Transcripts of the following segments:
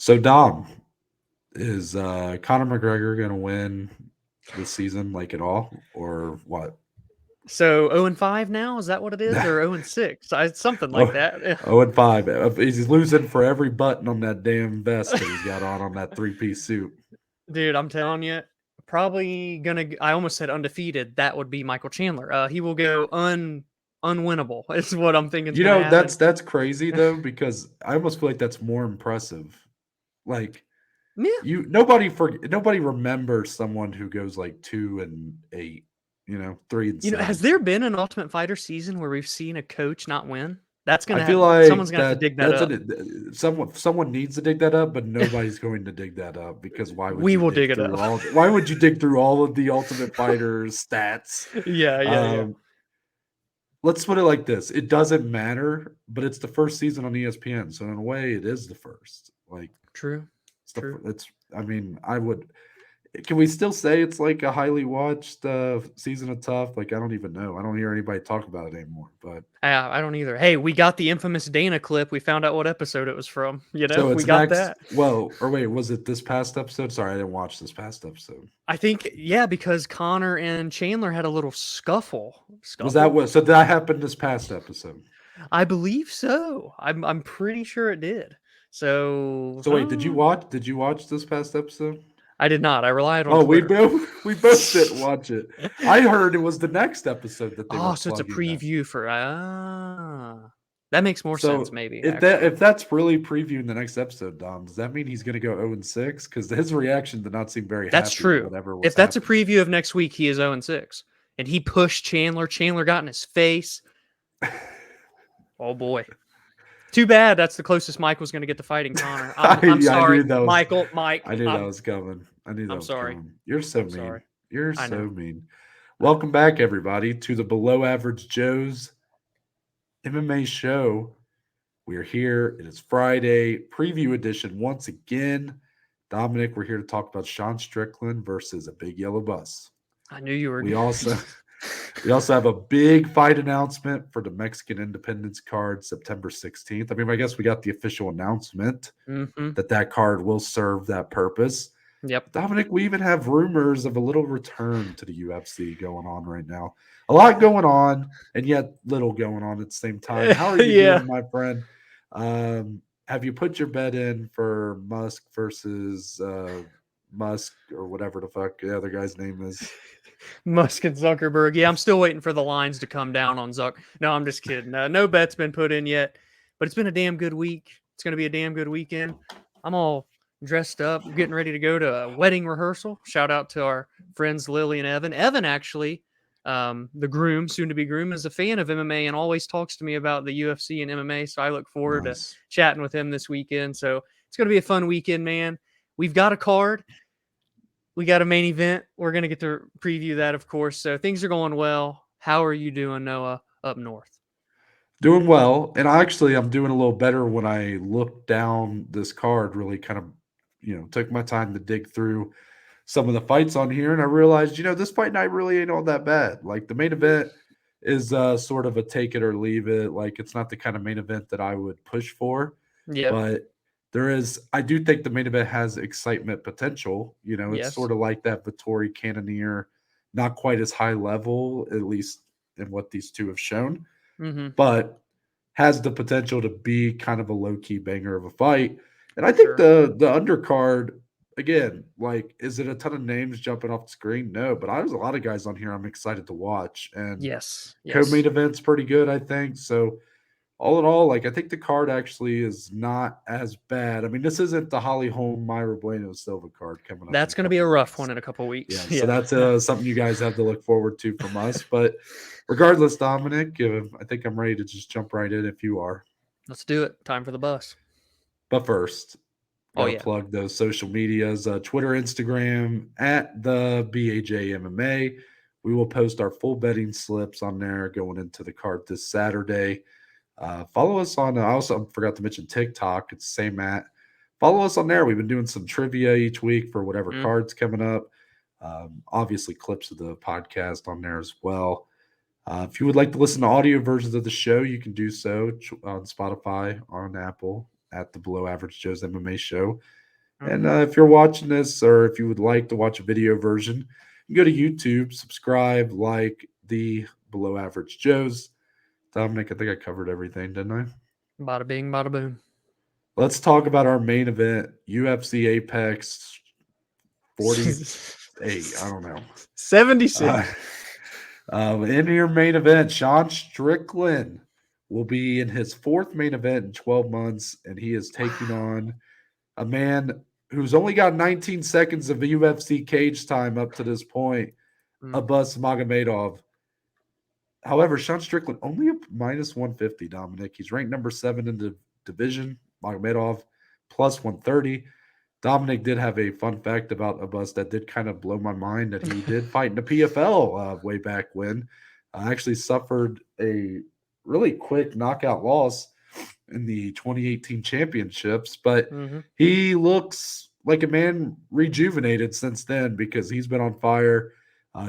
So Dom, is Conor McGregor going to win this season, like at all, or what? So 0-5 now? Is that what it is? Or 0-6? Something like Oh, that. 0-5. He's losing for every button on that damn vest that he's got on that three-piece suit. Dude, I'm telling you, probably gonna. I almost said undefeated. That would be Michael Chandler. He will go unwinnable. Is what I'm thinking is You gonna know, happen. that's crazy though, because I almost feel like that's more impressive. Like Yeah. nobody remembers someone who goes like 2-8, 3 and You know, has 7. there been an Ultimate Fighter season where we've seen a coach not win? That's I gonna feel have someone's like gonna have to dig that that's up. someone needs to dig that up, but nobody's going to dig that up because We will dig it up. why would you dig through all of the Ultimate Fighter stats? Yeah. Um, let's put it like this: it doesn't matter, but it's the first season on ESPN, so in a way, it is the first. Like True. it's the True. it's. I mean, I would. Can we still say it's like a highly watched season of Tough? Like I don't even know. I don't hear anybody talk about it anymore. But I don't either. Hey, we got the infamous Dana clip. We found out what episode it was from. so We it's got next. that. Well, or wait, was it this past episode? Sorry, I didn't watch this past episode. I think, yeah, because Connor and Chandler had a little scuffle. Was that Scuffle? what? So that happened this past episode. I believe so. I'm pretty sure it did. So So wait, did you watch this past episode? I did not. I relied on Oh, we Twitter. both we both didn't watch it. I heard it was the next episode that they were Oh, so it's a plugging in. preview for that makes more sense, So maybe, if actually. that's really previewing the next episode, Dom, does that mean he's going to go 0-6? Because his reaction did not seem very That's happy with true. whatever was If that's a happening. preview of next week, he is 0-6. And he pushed Chandler. Chandler got in his face. Oh boy. Too bad that's the closest Mike was going to get to fighting Connor. I'm I sorry, knew that was Michael, Mike. I knew that was coming. I knew that I'm was sorry. coming. You're so I'm sorry. mean. You're I so know. mean. I know. Welcome back, everybody, to the Below Average Joe's MMA show. We're here. It is Friday, preview edition once again. Dominic, we're here to talk about Sean Strickland versus a big yellow bus. I knew you were. We also we also have a big fight announcement for the Mexican Independence card September 16th. I mean, I guess we got the official announcement Mm-hmm. that card will serve that purpose. Yep. Dominic, we even have rumors of a little return to the UFC going on right now. A lot going on, and yet little going on at the same time. How are you Yeah. doing, my friend? Have you put your bet in for Musk versus Musk or whatever the fuck the other guy's name is? Musk and Zuckerberg. Yeah, I'm still waiting for the lines to come down on Zuck. No, I'm just kidding. No bet's been put in yet, but it's been a damn good week. It's going to be a damn good weekend. I'm all dressed up, getting ready to go to a wedding rehearsal. Shout out to our friends Lily and Evan. Evan, actually, the groom, soon to be groom, is a fan of MMA and always talks to me about the UFC and MMA. So I look forward to Nice. chatting with him this weekend. So it's going to be a fun weekend, man. We've got a card. We got a main event. We're going to get to preview that, of course. So things are going well. How are you doing, Noah, up north? Doing well, and I'm doing a little better when I look down this card. Really, kind of, took my time to dig through some of the fights on here, and I realized, this fight night really ain't all that bad. Like the main event is sort of a take it or leave it. Like it's not the kind of main event that I would push for, Yep. but I do think the main event has excitement potential. It's Yes. sort of like that Vittori Cannonier, not quite as high level, at least in what these two have shown, Mm-hmm. but has the potential to be kind of a low key banger of a fight. And I For think sure. the undercard, again, like, is it a ton of names jumping off the screen? No, but there's a lot of guys on here I'm excited to watch. And Yes. co-main Yes. event's pretty good, I think. So all in all, like I think the card actually is not as bad. I mean, this isn't the Holly Holm Myra Bueno Silva card coming up in That's a going to be couple a of rough weeks. one in a couple Yeah, weeks. so Yeah. that's something you guys have to look forward to from us. But regardless, Dominic, I think I'm ready to just jump right in if you are. Let's do it. Time for the bus. But first, Oh, got to yeah. plug those social medias, Twitter, Instagram, at the BAJ MMA. We will post our full betting slips on there going into the card this Saturday. Follow us on, I also forgot to mention TikTok. It's same at. Follow us on there. We've been doing some trivia each week for whatever Mm. cards coming up. Obviously, clips of the podcast on there as well. If you would like to listen to audio versions of the show, you can do so on Spotify, on Apple, at the Below Average Joe's MMA show. And Mhm. if you're watching this, or if you would like to watch a video version, you go to YouTube, subscribe, like the Below Average Joe's. Dominic, I think I covered everything, didn't I? Bada bing, bada boom. Let's talk about our main event, UFC Apex 48. I don't know. 76. In your main event, Sean Strickland will be in his fourth main event in 12 months, and he is taking on a man who's only got 19 seconds of UFC cage time up to this point, Mm. Abus Magomedov. However, Sean Strickland only a minus 150, Dominic. He's ranked number 7 in the division. Magomedov plus 130. Dominic did have a fun fact about Abus that did kind of blow my mind, that he did fight in the PFL way back when. Actually suffered a really quick knockout loss in the 2018 championships, but Mhm. he looks like a man rejuvenated since then because he's been on fire.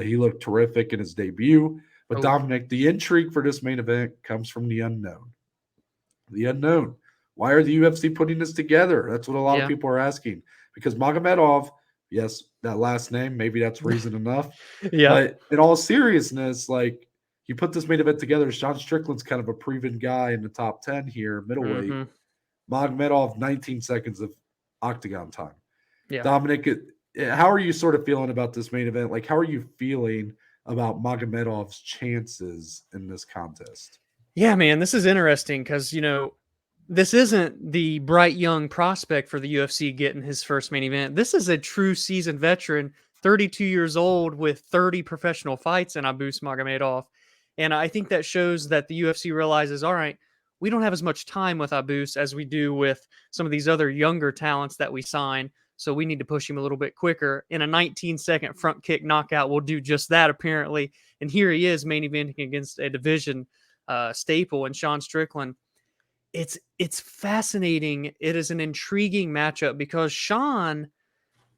He looked terrific in his debut. But Oh, Dominic, the intrigue for this main event comes from the unknown. The unknown. Why are the UFC putting this together? That's what a lot of yeah. people are asking. Because Magomedov, yes, that last name, maybe that's reason enough. Yeah. But in all seriousness, like you put this main event together, Sean Strickland's kind of a proven guy in the top 10 here, middleweight. Mhm. Magomedov, 19 seconds of octagon time. Yeah. Dominic, how are you sort of feeling about this main event? Like, how are you feeling about Magomedov's chances in this contest? Yeah, man, this is interesting because, this isn't the bright young prospect for the UFC getting his first main event. This is a true seasoned veteran, 32 years old with 30 professional fights in Abus Magomedov. And I think that shows that the UFC realizes, all right, we don't have as much time with Abus as we do with some of these other younger talents that we sign. So we need to push him a little bit quicker. In a 19-second front kick knockout will do just that, apparently. And here he is main eventing against a division staple and Sean Strickland. It's fascinating. It is an intriguing matchup because Sean,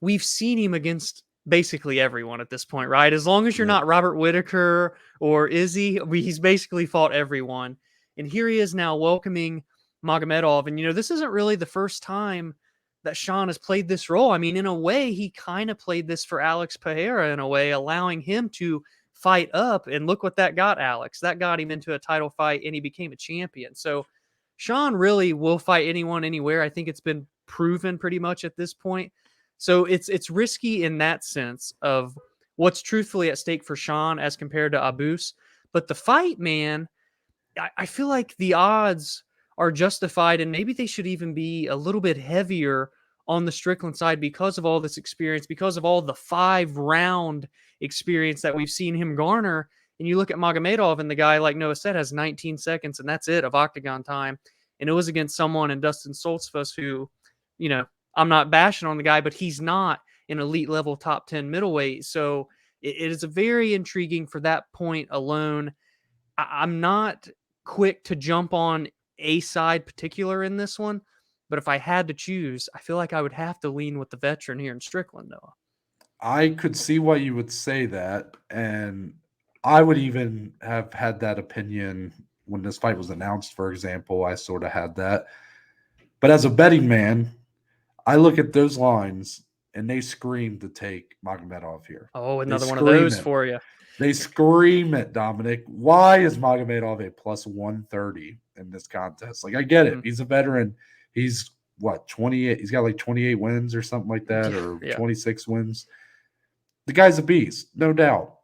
we've seen him against basically everyone at this point, right? As long as you're Yeah. not Robert Whitaker or Izzy, he's basically fought everyone. And here he is now welcoming Magomedov. And this isn't really the first time that Sean has played this role. I mean, in a way, he kind of played this for Alex Pereira in a way, allowing him to fight up. And look what that got Alex. That got him into a title fight and he became a champion. So Sean really will fight anyone anywhere. I think it's been proven pretty much at this point. So it's risky in that sense of what's truthfully at stake for Sean as compared to Abus. But the fight, man, I feel like the odds are justified, and maybe they should even be a little bit heavier on the Strickland side because of all this experience, because of all the 5-round experience that we've seen him garner. And you look at Magomedov, and the guy, like Noah said, has 19 seconds, and that's it of octagon time. And it was against someone in Dustin Soltzfus who, I'm not bashing on the guy, but he's not an elite level top 10 middleweight. So it is a very intriguing for that point alone. I'm not quick to jump on a side particular in this one, but if I had to choose, I feel like I would have to lean with the veteran here in Strickland, Noah. I could see why you would say that. And I would even have had that opinion when this fight was announced, for example. I sort of had that. But as a betting man, I look at those lines and they scream to take Magomedov here. Oh, They another one of scream those it. for you. They scream it, Dominic. Why is Magomedov a plus 130 in this contest? Like, I get it. Mm. He's a veteran. He's what, 28? He's got like 28 wins or something like that, Yeah, or yeah, 26 wins. The guy's a beast, no doubt.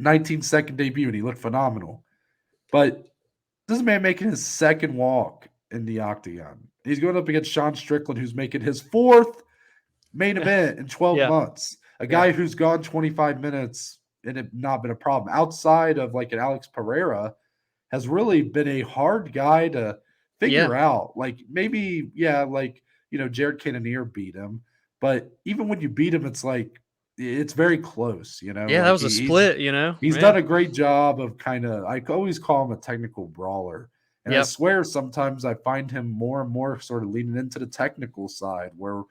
19-second debut, and he looked phenomenal. But this man making his second walk in the octagon. He's going up against Sean Strickland, who's making his fourth main event in 12 yeah, months. A yeah, guy who's gone 25 minutes and it not been a problem. Outside of like an Alex Pereira, has really been a hard guy to yeah, figure out. Like maybe, yeah, like Jared Cannonier beat him, but even when you beat him, it's like it's very close. yeah. That Like was a split, you know. he's Yeah, done a great job of kind of. I always call him a technical brawler. And I yep, swear sometimes I find him more and more sort of leaning into the technical side where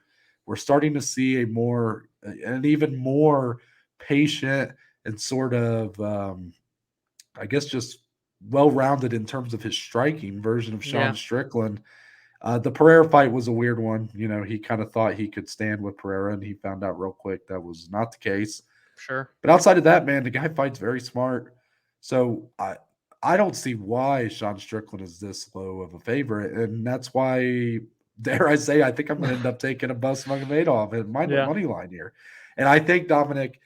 we're starting to see an even more patient and sort of, I guess, just well-rounded in terms of his striking version of Sean yeah, Strickland. The Pereira fight was a weird one. You know, he kind of thought he could stand with Pereira, and he found out real quick that was not the case. Sure. But outside of that, man, the guy fights very smart. So I don't see why Sean Strickland is this low of a favorite, and that's why, dare I say, I think I'm going to end up taking Abus Magomedov and Yeah. money line here. And I think, Dominic,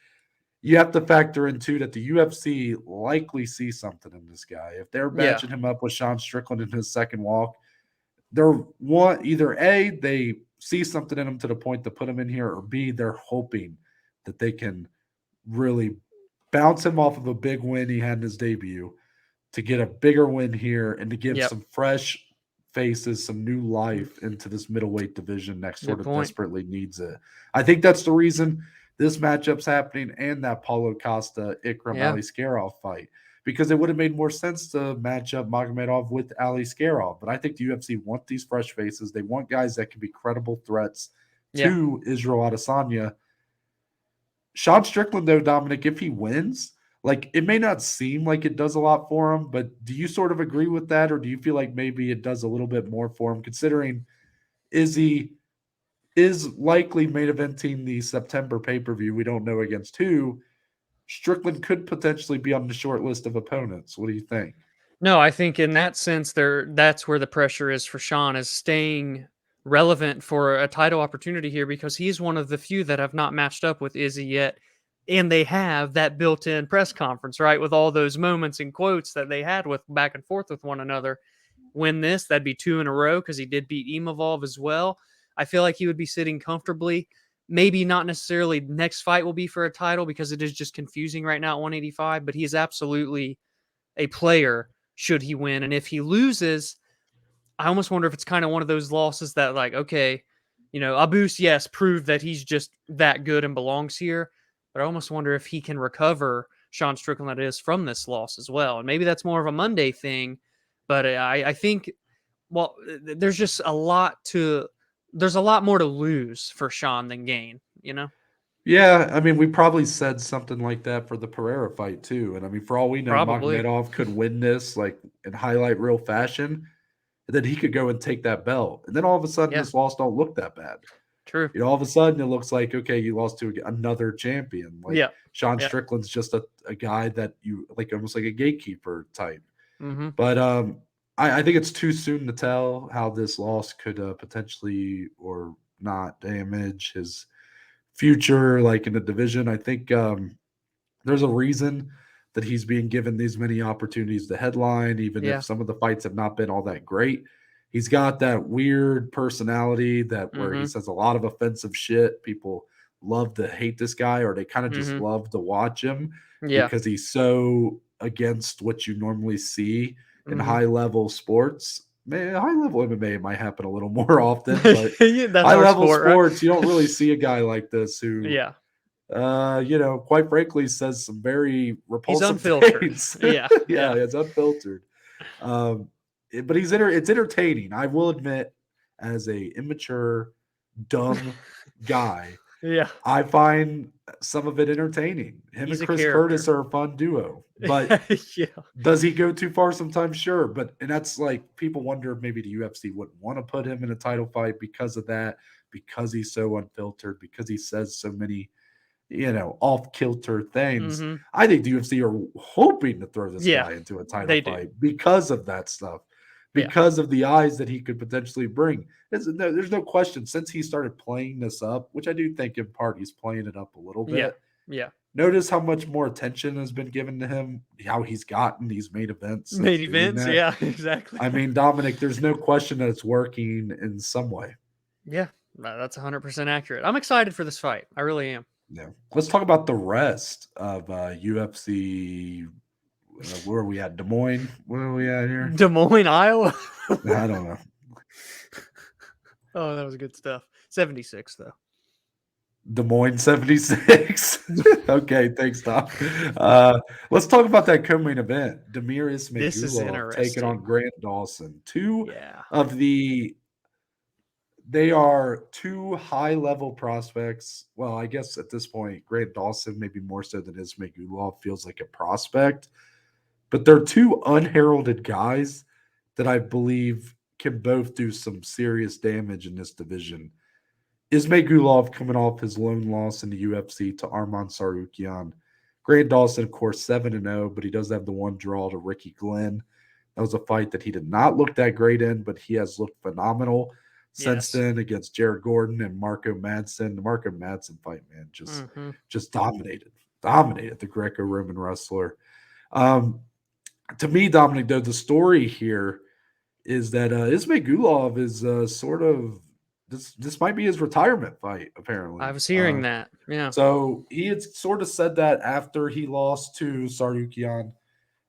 you have to factor in too that the UFC likely sees something in this guy. If they're Yeah. matching him up with Sean Strickland in his second walk, they're either A, they see something in him to the point to put him in here, or B, they're hoping that they can really bounce him off of a big win he had in his debut to get a bigger win here and to give Yep. some fresh faces, some new life into this middleweight division that sort of desperately needs it. I think that's the reason this matchup's happening, and that Paulo Costa Ikram Ali Skarov fight, because it would have made more sense to match up Magomedov with Ali Skarov. But I think the UFC want these fresh faces. They want guys that can be credible threats to Israel Adesanya. Sean Strickland, though, Dominic, if he wins, like, it may not seem like it does a lot for him, but do you sort of agree with that, or do you feel like maybe it does a little bit more for him, considering Izzy is likely main eventing the September pay-per-view? We don't know against who. Strickland could potentially be on the short list of opponents. What do you think? No, I think in that sense, that's where the pressure is for Sean, is staying relevant for a title opportunity here, because he's one of the few that have not matched up with Izzy yet. And they have that built-in press conference, right? With all those moments and quotes that they had with back and forth with one another. Win this, that'd be 2 in a row, because he did beat Imavov as well. I feel like he would be sitting comfortably. Maybe not necessarily next fight will be for a title, because it is just confusing right now at 185, but he is absolutely a player should he win. And if he loses, I almost wonder if it's kind of one of those losses that, like, okay, you know, Abus, yes, proved that he's just that good and belongs here. But I almost wonder if he can recover Sean Strickland, that is, from this loss as well. And maybe that's more of a Monday thing. But I think, well, there's just there's a lot more to lose for Sean than gain, you know? Yeah, I mean, we probably said something like that for the Pereira fight too. And I mean, for all we know, Probably. Magomedov could win this like in highlight reel fashion, and then he could go and take that belt. And then all of a sudden, this loss don't look that bad. True. You know, all of a sudden it looks like, okay, you lost to another champion. Like Sean Strickland's just a guy that you like, almost like a gatekeeper type. But I think it's too soon to tell how this loss could potentially or not damage his future, like in the division. I think there's a reason that he's being given these many opportunities to headline, even if some of the fights have not been all that great. He's got that weird personality that where he says a lot of offensive shit. People love to hate this guy, or they kind of just love to watch him because he's so against what you normally see in high level sports. Man, high level MMA might happen a little more often, but high level sports, right? You don't really see a guy like this who, you know, quite frankly, says some very repulsive things. Yeah, it's unfiltered. But it's entertaining. I will admit, as a immature, dumb guy, I find some of it entertaining. Him and Chris Curtis are a fun duo. But does he go too far sometimes? Sure. And that's like, people wonder if maybe the UFC wouldn't want to put him in a title fight because of that, because he's so unfiltered, because he says so many, you know, off-kilter things. I think the UFC are hoping to throw this guy into a title fight because of that stuff, because of the eyes that he could potentially bring. There's no question, since he started playing this up, which I do think in part he's playing it up a little bit. Notice how much more attention has been given to him, how he's gotten these main events. Exactly. I mean, Dominic, there's no question that it's working in some way. Yeah, that's 100% accurate. I'm excited for this fight. I really am. Yeah. Let's talk about the rest of UFC. Where are we at? Des Moines? Where are we at here? Des Moines, Iowa? I don't know. Oh, that was good stuff. 76, though. Des Moines 76. Okay, thanks, Tom. Let's talk about that co-main event. Damir Ismagulov taking on Grant Dawson. They are two high-level prospects. Well, I guess at this point, Grant Dawson, maybe more so than Ismagulov, feels like a prospect. But they're two unheralded guys that I believe can both do some serious damage in this division. Ismagulov coming off his lone loss in the UFC to Arman Tsarukyan. Grant Dawson, of course, 7-0, but he does have the one draw to Ricky Glenn. That was a fight that he did not look that great in, but he has looked phenomenal since then against Jared Gordon and Marco Madsen. The Marco Madsen fight, man, just dominated the Greco-Roman wrestler. To me, Dominic, though, the story here is that Ismagulov is sort of this might be his retirement fight, apparently. I was hearing that. Yeah. So he had sort of said that after he lost to Tsarukyan.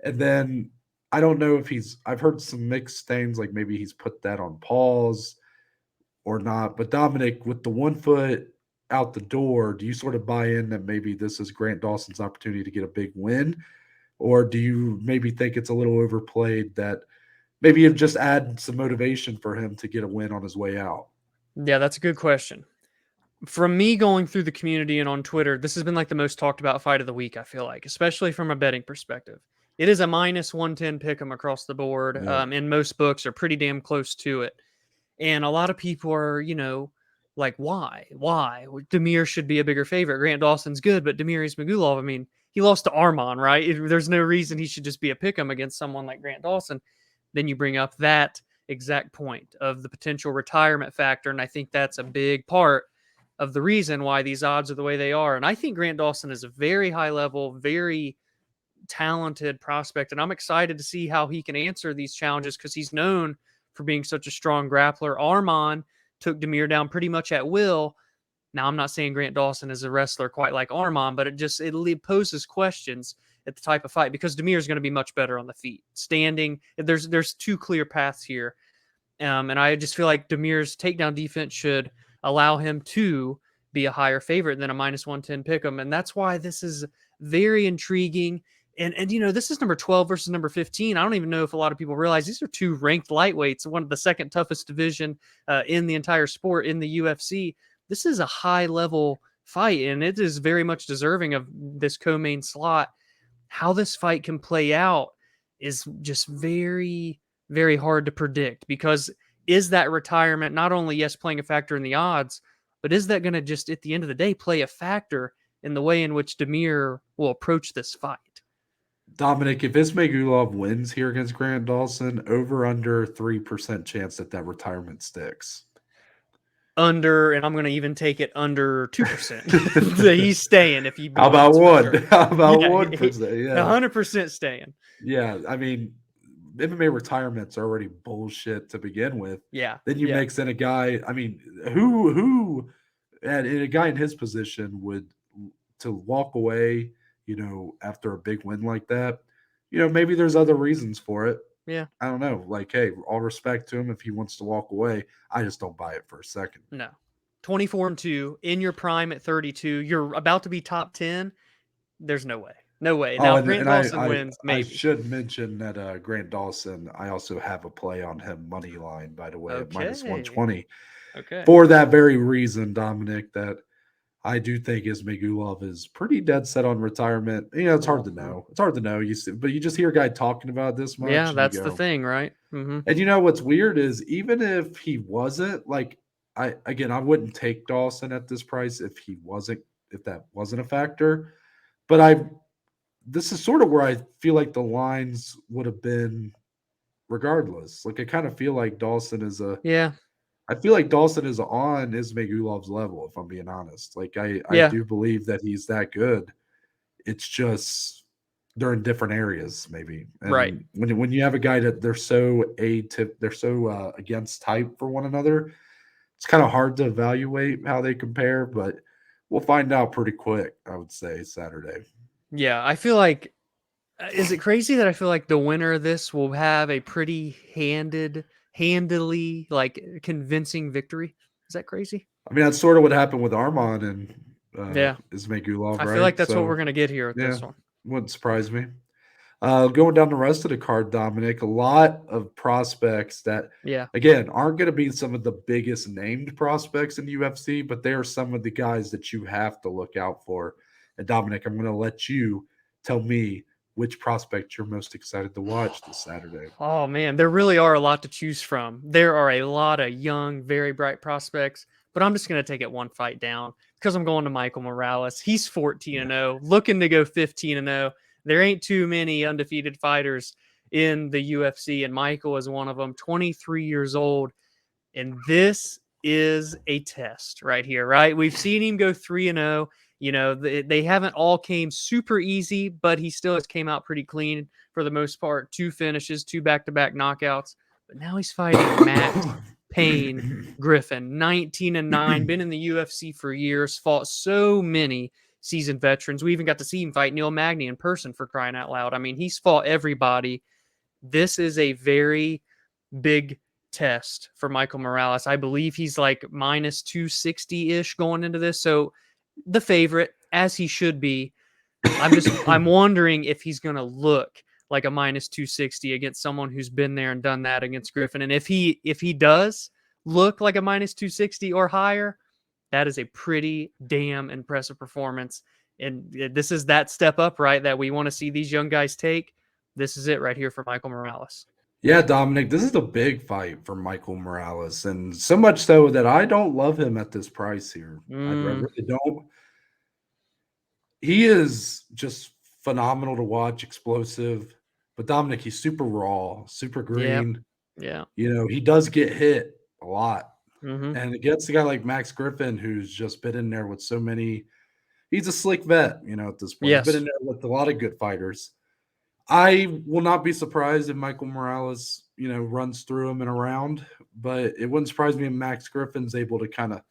And then I don't know if I've heard some mixed things, like maybe he's put that on pause or not. But Dominic, with the 1 foot out the door, do you sort of buy in that maybe this is Grant Dawson's opportunity to get a big win? Or do you maybe think it's a little overplayed that maybe it just add some motivation for him to get a win on his way out? Yeah, that's a good question. From me going through the community and on Twitter, this has been like the most talked about fight of the week, I feel like, especially from a betting perspective. It is a -110 pick'em across the board. Yeah. And most books are pretty damn close to it. And a lot of people are, like, why? Damir should be a bigger favorite. Grant Dawson's good, but Damir Ismagulov, I mean, he lost to Arman, right? There's no reason he should just be a pick'em against someone like Grant Dawson. Then you bring up that exact point of the potential retirement factor. And I think that's a big part of the reason why these odds are the way they are. And I think Grant Dawson is a very high level, very talented prospect. And I'm excited to see how he can answer these challenges because he's known for being such a strong grappler. Arman took Damir down pretty much at will. Now, I'm not saying Grant Dawson is a wrestler quite like Arman, but it poses questions at the type of fight because Damir is going to be much better on the feet. Standing, there's two clear paths here. And I just feel like Damir's takedown defense should allow him to be a higher favorite than a -110 pick'em. And that's why this is very intriguing. And this is number 12 versus number 15. I don't even know if a lot of people realize these are two ranked lightweights, one of the second toughest division in the entire sport in the UFC. This is a high level fight, and it is very much deserving of this co-main slot. How this fight can play out is just very, very hard to predict because is that retirement not only, yes, playing a factor in the odds, but is that going to just, at the end of the day, play a factor in the way in which Damir will approach this fight? Dominic, if Ismagulov wins here against Grant Dawson, over under 3% chance that retirement sticks. Under, and I'm going to even take it under 2%. He's staying if he. How about one? Sure. How about 1%? Yeah, 100% staying. Yeah, I mean, MMA retirement's already bullshit to begin with. Yeah. Then you mix in a guy. I mean, who, and a guy in his position would to walk away, after a big win like that. Maybe there's other reasons for it. Yeah. I don't know. Like, hey, all respect to him if he wants to walk away. I just don't buy it for a second. No. 24-2 in your prime at 32. You're about to be top 10. There's no way. No way. Now, Grant Dawson wins, maybe. I should mention that Grant Dawson, I also have a play on him money line, by the way, at -120. Okay. For that very reason, Dominic, that I do think Ismagulov is pretty dead set on retirement. It's hard to know. It's hard to know. But you just hear a guy talking about this much. Yeah, that's the thing, right? Mm-hmm. And what's weird is even if he wasn't, like, I wouldn't take Dawson at this price if that wasn't a factor. But this is sort of where I feel like the lines would have been regardless. Like, I kind of feel like Dawson is I feel like Dawson is on Ismagulov's level, if I'm being honest. Like, I do believe that he's that good. It's just they're in different areas, maybe. And right. When you have a guy that they're so against type for one another, it's kind of hard to evaluate how they compare, but we'll find out pretty quick, I would say, Saturday. Yeah, I feel like, is it crazy that I feel like the winner of this will have a pretty handily, like, convincing victory? Is that crazy? I mean, that's sort of what happened with Arman and Ismagulov, right? I feel like that's what we're going to get here with this one. Wouldn't surprise me. Going down the rest of the card, Dominic, a lot of prospects that, again, aren't going to be some of the biggest named prospects in the UFC, but they are some of the guys that you have to look out for. And Dominic, I'm going to let you tell me which prospect you're most excited to watch this Saturday. Oh man, there really are a lot to choose from. There are a lot of young, very bright prospects, but I'm just going to take it one fight down because I'm going to Michael Morales. He's 14-0, looking to go 15-0. There ain't too many undefeated fighters in the UFC, and Michael is one of them. 23 years old, and this is a test right here, right? We've seen him go 3-0. You know, they haven't all came super easy, but he still has came out pretty clean for the most part. 2 finishes, 2 back-to-back knockouts. But now he's fighting Max Payne Griffin, 19-9, been in the UFC for years, fought so many seasoned veterans. We even got to see him fight Neil Magny in person, for crying out loud. I mean, he's fought everybody. This is a very big test for Michael Morales. I believe he's like minus 260-ish going into this. So the favorite, as he should be. I'm wondering if he's going to look like a minus 260 against someone who's been there and done that against Griffin. And if he does look like a minus 260 or higher, that is a pretty damn impressive performance. And this is that step up, right, that we want to see these young guys take. This is it right here for Michael Morales. Yeah, Dominic, this is a big fight for Michael Morales, and so much so that I don't love him at this price here. I really don't. He is just phenomenal to watch, explosive. But Dominic, he's super raw, super green. Yeah. You know, he does get hit a lot. Mm-hmm. And against a guy like Max Griffin, who's just been in there with so many, he's a slick vet, you know, at this point. Yes. He's been in there with a lot of good fighters. I will not be surprised if Michael Morales, you know, runs through him in a round, but it wouldn't surprise me if Max Griffin's able to kind of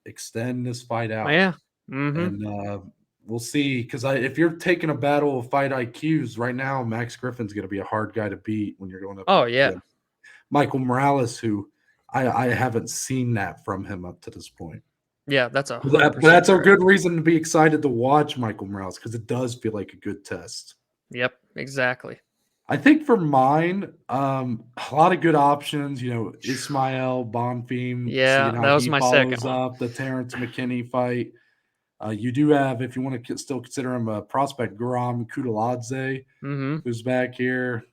extend this fight out. Yeah. Mm-hmm. And we'll see, because if you're taking a battle of fight IQs right now, Max Griffin's going to be a hard guy to beat when you're going up. Oh, yeah. Michael Morales, who I haven't seen that from him up to this point. Yeah, that's a that's a good reason to be excited to watch Michael Morales, because it does feel like a good test. Yep, exactly. I think for mine, a lot of good options. You know, Ismael Bonfim. Yeah, that was my second one. Up the Terrence McKinney fight. You do have, if you want to still consider him a prospect, Guram Kutaladze, who's back here.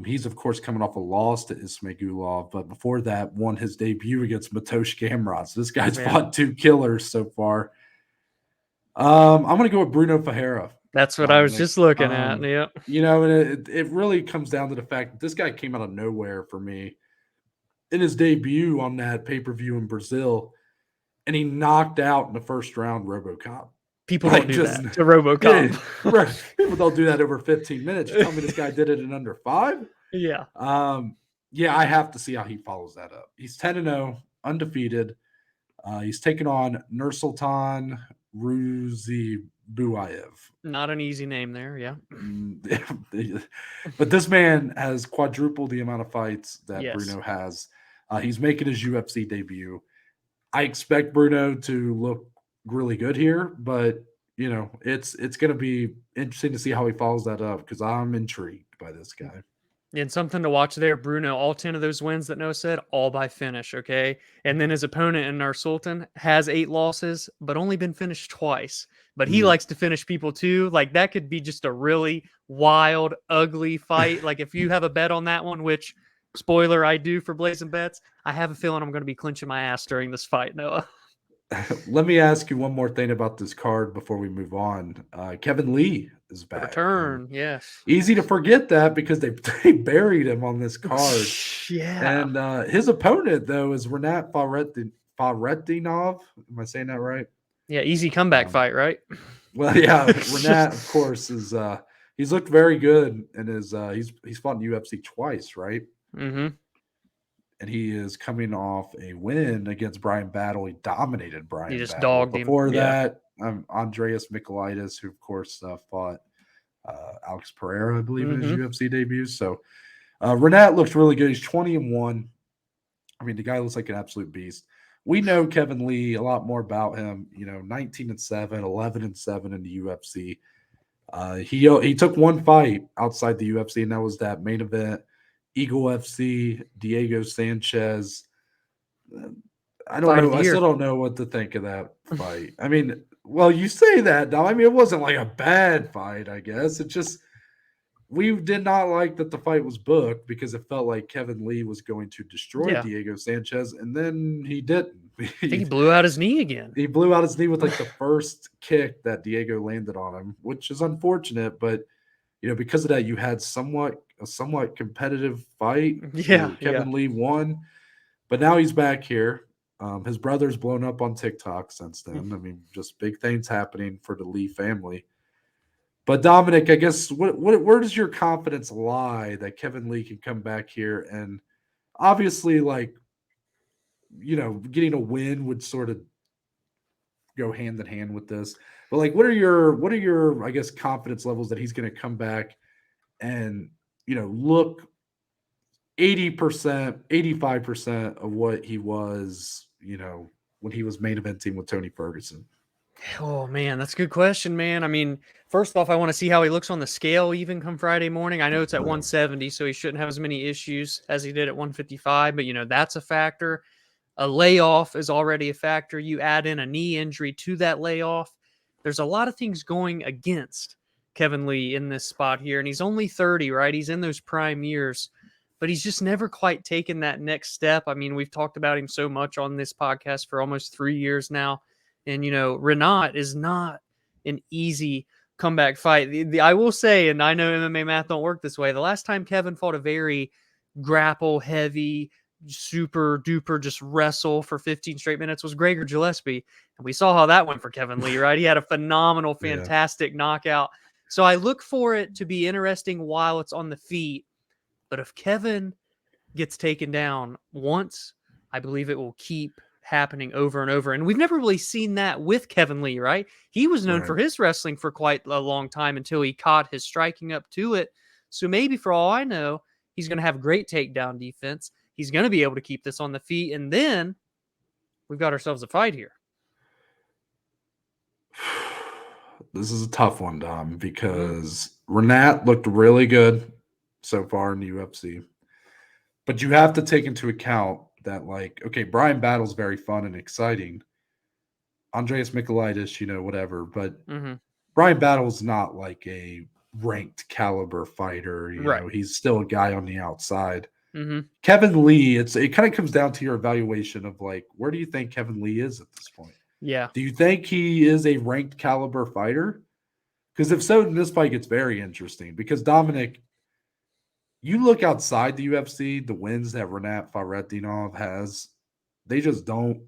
He's, of course, coming off a loss to Ismagulov, but before that, won his debut against Matosh Gamrot. So this guy's fought 2 killers so far. I'm going to go with Bruno Ferreira. That's what I was just looking at. Yeah. You know, and it really comes down to the fact that this guy came out of nowhere for me in his debut on that pay-per-view in Brazil, and he knocked out in the first round RoboCop. People don't do that to RoboCop. Yeah, people don't do that over 15 minutes. You tell me this guy did it in under 5? Yeah. Yeah, I have to see how he follows that up. He's 10-0, undefeated. He's taken on Nursulton Ruziboev. Not an easy name there, yeah. But this man has quadrupled the amount of fights that Bruno has. He's making his UFC debut. I expect Bruno to look really good here, but you know, it's going to be interesting to see how he follows that up, because I'm intrigued by this guy. And something to watch there, Bruno, all 10 of those wins that Noah said, all by finish, okay? And then his opponent in Nursulton has 8 losses, but only been finished twice. But he likes to finish people too. Like, that could be just a really wild, ugly fight. Like, if you have a bet on that one, which, spoiler, I do for Blazin Bets, I have a feeling I'm going to be clinching my ass during this fight, Noah. Let me ask you one more thing about this card before we move on. Kevin Lee is back. Return, yes. Easy to forget that because they buried him on this card. Yeah. And his opponent, though, is Rinat Fakhretdinov. Am I saying that right? Yeah, easy comeback fight, right? Well, yeah, Rinat, of course, is he's looked very good, and he's fought in UFC twice, right? Mm-hmm. And he is coming off a win against Brian Battle. He dominated Brian. He just Battle. dogged him. Before that, Andreas Michailidis, who of course fought Alex Pereira, I believe, in his UFC debut. So Rinat looks really good. He's 20-1. I mean, the guy looks like an absolute beast. We know Kevin Lee a lot more about him. You know, 19-7, 11-7 in the UFC. He took one fight outside the UFC, and that was that main event. Eagle FC, Diego Sanchez. I don't know. I still don't know what to think of that fight. I mean, Well, you say that, Dom. I mean, it wasn't like a bad fight, I guess. It just we did not like that the fight was booked because it felt like Kevin Lee was going to destroy Yeah. Diego Sanchez, and then he didn't. I think he blew out his knee again. He blew out his knee with like the first kick that Diego landed on him, which is unfortunate. But because of that, you had a somewhat competitive fight. Yeah, Kevin Lee won, but now he's back here. His brother's blown up on TikTok since then. I mean, just big things happening for the Lee family. But Dominic, I guess where does your confidence lie that Kevin Lee can come back here and obviously getting a win would sort of go hand in hand with this. But like what are your I guess confidence levels that he's going to come back and look 80%, 85% of what he was, when he was main eventing with Tony Ferguson? Oh man, that's a good question, man. I mean, first off, I want to see how he looks on the scale even come Friday morning. I know it's at 170, so he shouldn't have as many issues as he did at 155, but that's a factor. A layoff is already a factor. You add in a knee injury to that layoff. There's a lot of things going against Kevin Lee in this spot here, and he's only 30, right? He's in those prime years, but he's just never quite taken that next step. I mean, we've talked about him so much on this podcast for almost 3 years now. And, Rinat is not an easy comeback fight. I will say, and I know MMA math don't work this way, the last time Kevin fought a very grapple heavy, super duper just wrestle for 15 straight minutes was Gregor Gillespie. And we saw how that went for Kevin Lee, right? He had a phenomenal, fantastic knockout. So I look for it to be interesting while it's on the feet. But if Kevin gets taken down once, I believe it will keep happening over and over. And we've never really seen that with Kevin Lee, right? He was known for his wrestling for quite a long time until he caught his striking up to it. So maybe for all I know, he's going to have great takedown defense. He's going to be able to keep this on the feet. And then we've got ourselves a fight here. This is a tough one, Dom, because Rinat looked really good so far in the UFC. But you have to take into account that, Brian Battle's very fun and exciting. Andreas Michailidis, whatever. But Brian Battle's not like a ranked caliber fighter. You know, he's still a guy on the outside. Kevin Lee, it kind of comes down to your evaluation of where do you think Kevin Lee is at this point? Yeah. Do you think he is a ranked caliber fighter? Because if so, then this fight gets very interesting. Because Dominic, you look outside the UFC, the wins that Rinat Fakhretdinov has, they just don't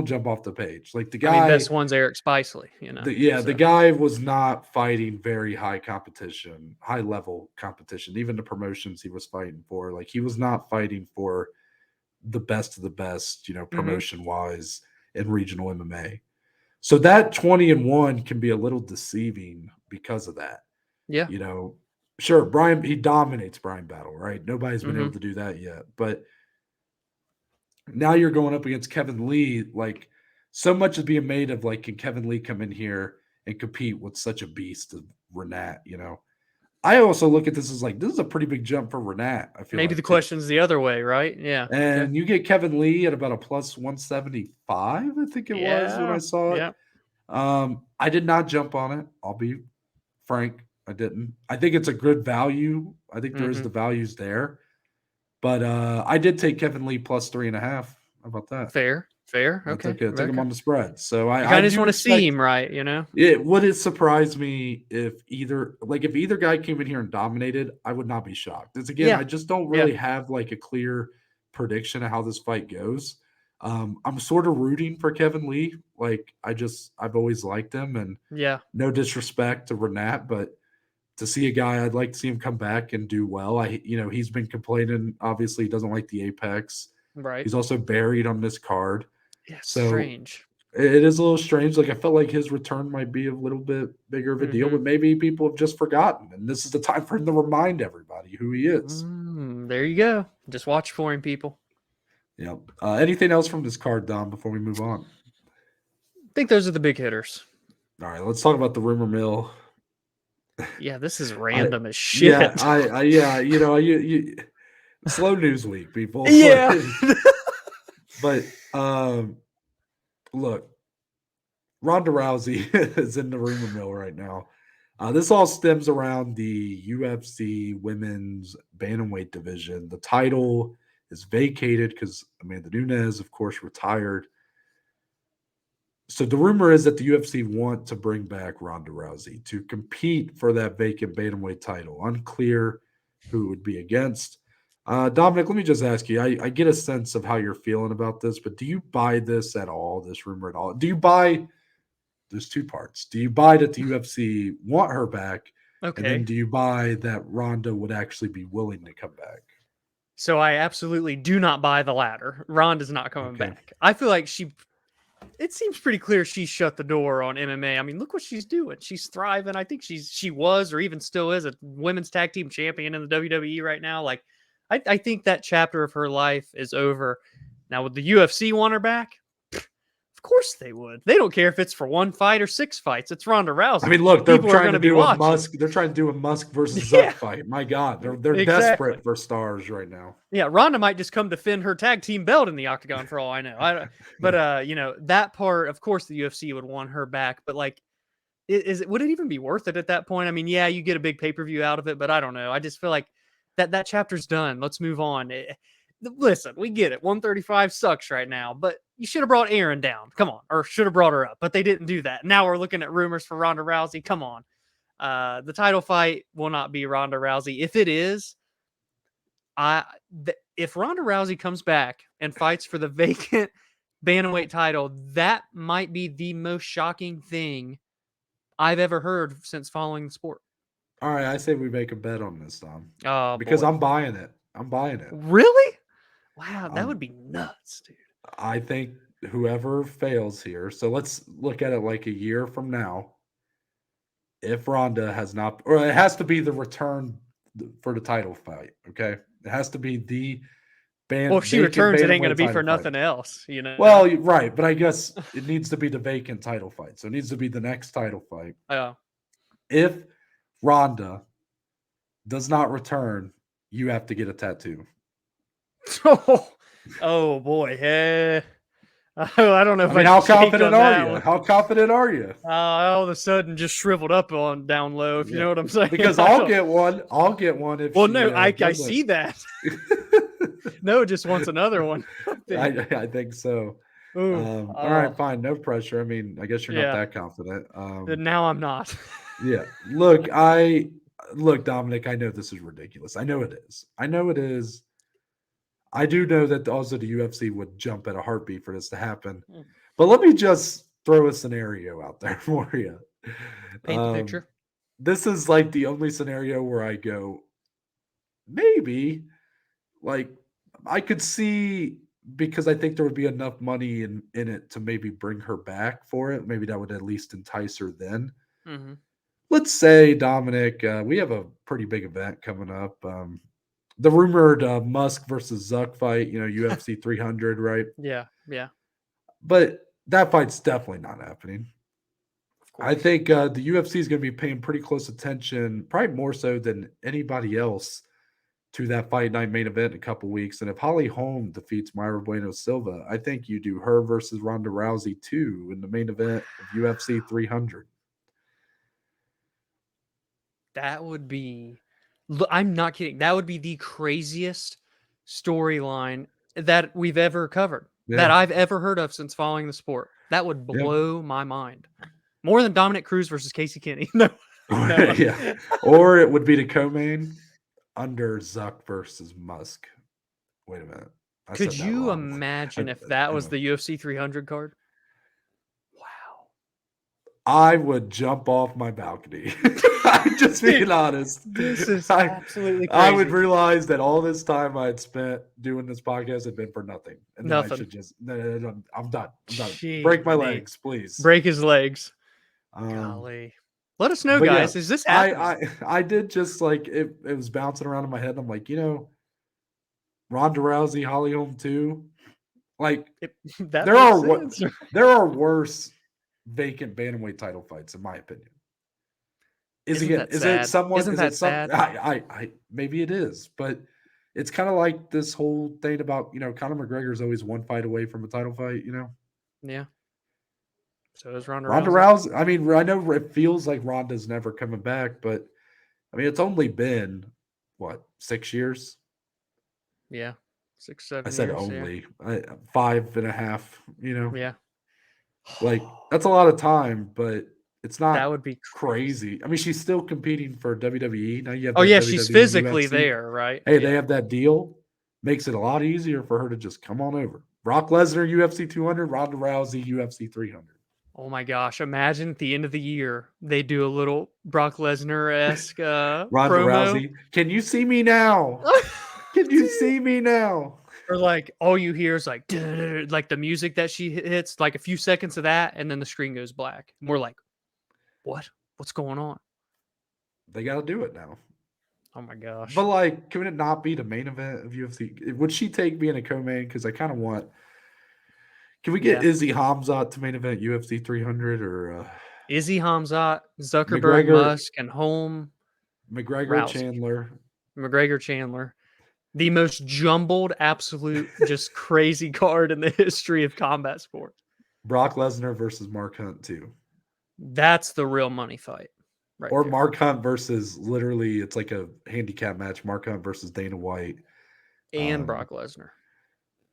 jump off the page. Like the guy, best one's Eric Spicely, the guy was not fighting very high level competition. Even the promotions he was fighting for, he was not fighting for the best of the best, promotion wise in regional MMA. So that 20-1 can be a little deceiving because of that. Yeah. Sure, he dominates Brian Battle, right? Nobody's been able to do that yet. But now you're going up against Kevin Lee. So much is being made of can Kevin Lee come in here and compete with such a beast of Rinat, I also look at this as this is a pretty big jump for Rinat. I feel maybe the question's the other way, right? Yeah. And you get Kevin Lee at about a plus 175, I think it was when I saw it. Yeah. I did not jump on it. I'll be frank. I didn't. I think it's a good value. I think there is the values there. But I did take Kevin Lee plus 3.5. How about that? Fair. Okay. I took him on the spread. So I just want to see him, right? Would it surprise me if either guy came in here and dominated? I would not be shocked. It's I just don't really have a clear prediction of how this fight goes. I'm sort of rooting for Kevin Lee. I've always liked him, and no disrespect to Rinat, but to see a guy, I'd like to see him come back and do well. He's been complaining. Obviously, he doesn't like the Apex. Right. He's also buried on this card. Yeah, so strange. It is a little strange. I felt like his return might be a little bit bigger of a deal, but maybe people have just forgotten. And this is the time for him to remind everybody who he is. There you go. Just watch for him, people. Yep. Anything else from this card, Dom, before we move on? I think those are the big hitters. All right, let's talk about the rumor mill. Yeah, this is random as shit. Slow news week, people. Yeah. But look, Ronda Rousey is in the rumor mill right now. This all stems around the UFC women's bantamweight division. The title is vacated because Amanda Nunes, of course, retired. So the rumor is that the UFC want to bring back Ronda Rousey to compete for that vacant bantamweight title. Unclear who it would be against. Dominic, let me just ask you. I get a sense of how you're feeling about this, but do you buy this at all? This rumor at all? Do you buy? There's two parts. Do you buy that the UFC want her back, and then Okay. do you buy that Ronda would actually be willing to come back? So I absolutely do not buy the latter. Ronda's not coming Okay. back. I feel like it seems pretty clear she shut the door on MMA. I mean, look what she's doing. She's thriving. I think she was or even still is a women's tag team champion in the WWE right now. Like, I think that chapter of her life is over. Now, would the UFC want her back? Of course they would. They don't care if it's for one fight or 6 fights. It's Ronda I Rousey. mean, look, they're People are trying going to to be do a watching. Musk. They're trying to do a Musk versus Yeah, Zuck fight. My God, they're exactly. desperate for stars right now. Yeah, Ronda might just come defend her tag team belt in the octagon for all I know. But that part, of course, the UFC would want her back. But like, would it even be worth it at that point? I mean, yeah, you get a big pay per view out of it, but I don't know. I just feel like that chapter's done. Let's move on. Listen, we get it. 135 sucks right now, but you should have brought Aaron down. Come on, or should have brought her up, but they didn't do that. Now we're looking at rumors for Ronda Rousey. Come on, the title fight will not be Ronda Rousey. If it is, if Ronda Rousey comes back and fights for the vacant bantamweight title, that might be the most shocking thing I've ever heard since following the sport. All right, I say we make a bet on this, Tom, Oh because boy, I'm buying it. I'm buying it. really? Wow, that Um, would be nuts, dude. I think whoever fails here. So let's look at it like a year from now. If Ronda has not, or it has to be the return for the title fight. Okay, it has to be the Well, if she vacant returns, it ain't going to bantamweight be title for fight. nothing else, you know. Well, right, but I guess it needs to be the vacant title fight. So it needs to be the next title fight. Oh, If Ronda does not return, you have to get a tattoo. oh boy, I don't know if I mean, I how can shake confident on are that you? one. How confident are you? All of a sudden, just shriveled up on down low. If you Yeah, know what I'm saying. because I I'll don't- get one. I'll get one if well, she no, I doesn't. see that. No, just wants another one. I think. I think so. Ooh, All right, oh, fine, no pressure. I mean, I guess you're not yeah. that confident. Now I'm not. Yeah. Look, Dominic. I know this is ridiculous. I know it is. I know it is. I do know that also the UFC would jump at a heartbeat for this to happen. Mm. But let me just throw a scenario out there for you. Paint the picture. This is like the only scenario where I go, maybe, like, I could see, because I think there would be enough money in it to maybe bring her back for it. Maybe that would at least entice her then. Mm-hmm. Let's say, Dominic, we have a pretty big event coming up. The rumored Musk versus Zuck fight, UFC 300, right? Yeah, yeah, But that fight's definitely not happening. of I course. think the UFC is going to be paying pretty close attention, probably more so than anybody else, to that fight night main event in a couple weeks. And if Holly Holm defeats Myra Bueno Silva, I think you do her versus Ronda Rousey too in the main event of UFC 300. That would be. I'm not kidding. That would be the craziest storyline that we've ever covered, that Yeah. I've ever heard of since following the sport. That would Yeah. blow my mind. More than Dominic Cruz versus Casey Kenny. No, no. Yeah. Or it would be the co-main under Zuck versus Musk. Wait a minute. I Could said that you wrong. imagine if that was the UFC 300 card? Wow. I would jump off my balcony. I'm just being honest. This is I, absolutely I would crazy. realize that all this time I had spent doing this podcast had been for nothing. And then I Nothing. should just, no, I'm done. I'm done. Jeez, Break my me. legs, please. Break his legs. Um, Golly. Let us know, but yeah, guys. Is this happening? I did just like it was bouncing around in my head. I'm like, Ronda Rousey, Holly Holm too. Like That there makes sense. there are worse vacant bantamweight title fights, in my opinion. Isn't Is that it sad? someone? Isn't Is that it some? sad? I maybe it is, but it's kind of like this whole thing about Conor McGregor's always one fight away from a title fight. Yeah. So is Ronda Ronda Rousey. Rousey. I mean, I know it feels like Ronda's never coming back, but I mean, it's only been what 6 years. Yeah. 6, I 7 said years. Yeah. only 5.5. Yeah. Like that's a lot of time, but it's That not would be crazy. crazy. I mean, she's still competing for WWE. Now you have Oh that yeah, she's WWE physically UFC. there, right? Hey, they Yeah. have that deal. Makes it a lot easier for her to just come on over. Brock Lesnar, UFC 200, Ronda Rousey, UFC 300. Oh my gosh! Imagine at the end of the year they do a little Brock Lesnar esque Ronda promo, Rousey, can you see me now? Can you see me now? or like all you hear is like like the music that she hits, like a few seconds of that, and then the screen goes black. And we're like, what? What's going on? They got to do it now. Oh my gosh! But like, can it not be the main event of UFC? Would she take being a co-main? Because I kind of want. Can we get Yeah, Izzy Hamzat to main event UFC 300 or Izzy Hamzat, Zuckerberg, McGregor, Musk, and Holm, McGregor Rousey, Chandler? McGregor, Chandler. The most jumbled, absolute, just crazy card in the history of combat sports. Brock Lesnar versus Mark Hunt too. That's the real money fight, right Or there. Mark Hunt versus literally, it's like a handicap match. Mark Hunt versus Dana White. And Um, Brock Lesnar.